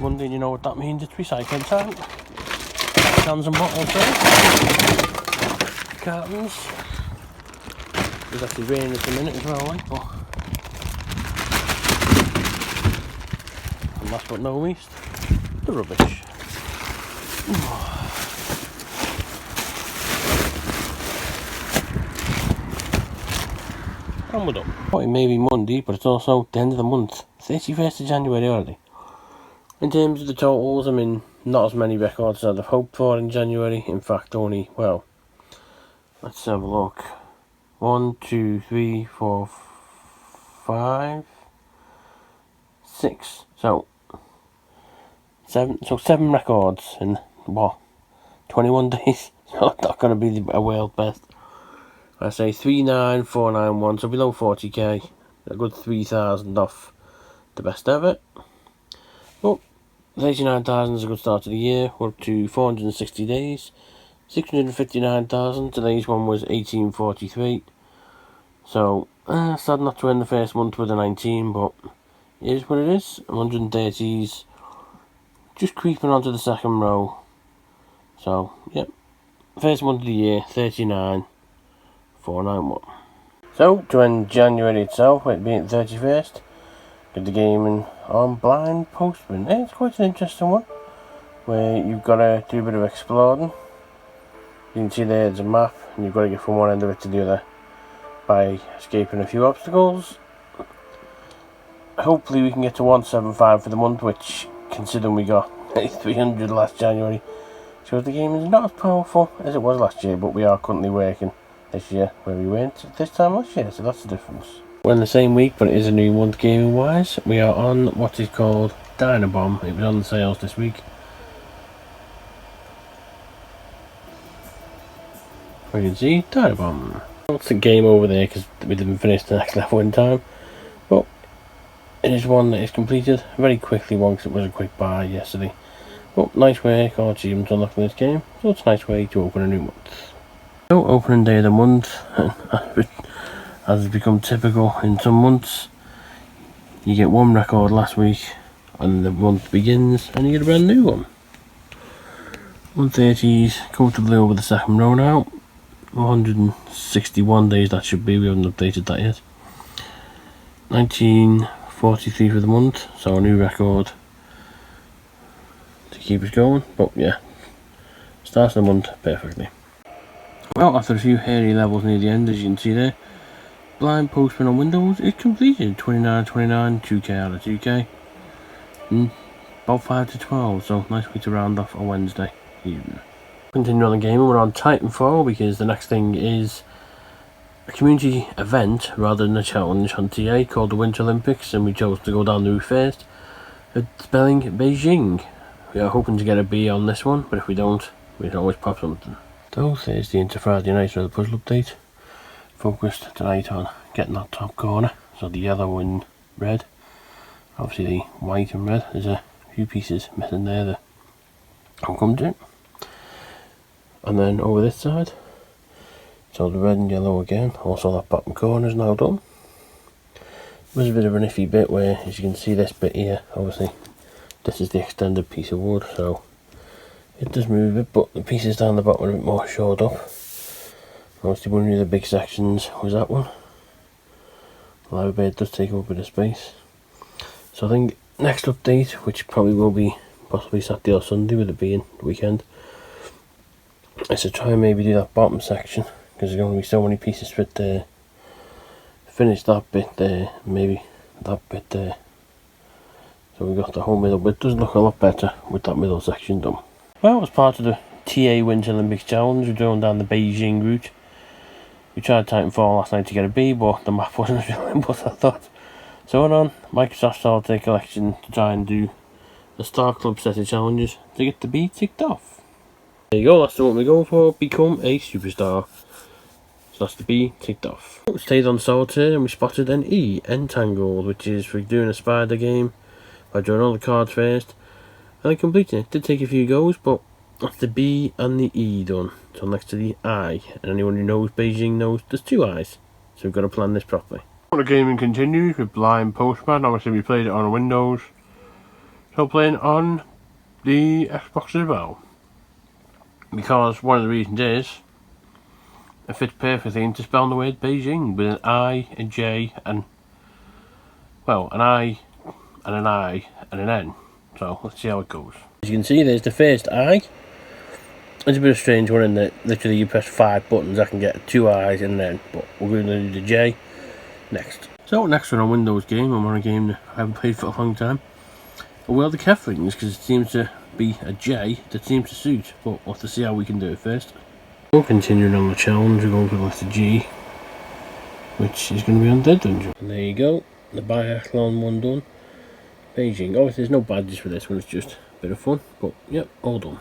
Monday, and you know what that means, it's recycling time. Cans and bottles there. Cartons. It's actually raining at the minute as well, like, but... And last but not least, the rubbish. And we're done. Well, it may be Monday, but it's also the end of the month. 31st of January already. In terms of the totals, I mean, not as many records as I'd have hoped for in January. In fact, only, well, let's have a look. 1, 2, 3, 4, 5, 6. So, 7 records in, what, 21 days? So, not going to be a world best. I say 39491, so below 40k. A good 3,000 off the best ever. Well, 39,000 is a good start to the year. We're up to 460 days. 659,000. Today's one was 1843. So, sad not to end the first month with a 19, but it is what it is. 130s. Just creeping onto the second row. So, yep. First month of the year, 39,491. So, to end January itself, it being 31st, get the game on Blind Postman. It's quite an interesting one, where you've got to do a bit of exploring. You can see there's a map, and you've got to get from one end of it to the other by escaping a few obstacles. Hopefully we can get to 175 for the month, which, considering we got 300 last January, shows the game is not as powerful as it was last year, but we are currently working this year where we weren't this time last year, so that's the difference. We're in the same week, but it is a new month gaming wise. We are on what is called Dyna Bomb. It was on the sales this week. We can see Dyna Bomb. It's a game over there because we didn't finish the next level in time, but it is one that is completed very quickly one because it was a quick buy yesterday. But nice work, all achievements unlocked in this game, so it's a nice way to open a new month. So, opening day of the month, as has become typical in some months, you get one record last week and the month begins and you get a brand new one. 130s, comfortably over the second row now. 161 days that should be, we haven't updated that yet. 1943 for the month, so a new record to keep us going, but yeah, starts the month perfectly. Well, after a few hairy levels near the end, as you can see there, Blind Postman on Windows is completed. 29.29, 2k out of 2k. About 5 to 12, so nice way to round off a Wednesday evening. Continuing on the game, we're on Titanfall because the next thing is a community event rather than a challenge on TA called the Winter Olympics, and we chose to go down the route first at spelling Beijing. We are hoping to get a B on this one, but if we don't, we can always pop something. So Thursday into Friday night for the puzzle update. Focused tonight on getting that top corner, so the yellow and red. Obviously the white and red, there's a few pieces missing there that I'll come to. And then over this side, so the red and yellow again, also that bottom corner is now done. There's a bit of an iffy bit where, as you can see this bit here, obviously this is the extended piece of wood, so it does move a bit, but the pieces down the bottom are a bit more shored up. Obviously one of the big sections was that one. The live bed does take up a bit of space. So I think next update, which probably will be possibly Saturday or Sunday with it being the weekend, is to try and maybe do that bottom section, because there's going to be so many pieces fit there. Finish that bit there, maybe that bit there. So we've got the whole middle bit. Does look a lot better with that middle section done. Well, as part of the TA Winter Olympics Challenge, we're going down the Beijing route. We tried Titanfall last night to get a B, but the map wasn't as reliable as I thought. So we're on Microsoft Solitaire Collection to try and do the Star Club set of challenges to get the B ticked off. There you go, that's the one we're going for, become a superstar. So that's the B ticked off. We stayed on Solitaire and we spotted an E, Entangled, which is for doing a spider game by drawing all the cards first and then completing it. Did take a few goes, but that's the B and the E done. So next to the I, and anyone who knows Beijing knows there's two I's, so we've got to plan this properly. The gaming continues with Blind Postman. Obviously we played it on Windows, So playing on the Xbox as well, because one of the reasons is it fits perfectly into spelling the word Beijing with an I, a J, and well, an I and an N. So let's see how it goes. As you can see, there's the first I. It's a bit of a strange one in that literally you press 5 buttons, I can get 2 I's and then, but we're going to do the J next. So next on a Windows game, I'm on a game that I haven't played for a long time. Well, the Keflings, because it seems to be a J that seems to suit, but we'll have to see how we can do it first. So continuing on the challenge, we're going for the letter G, which is going to be on Dead Dungeon. And there you go, the biathlon one done. Beijing. Obviously there's no badges for this one, it's just a bit of fun, but yep, all done.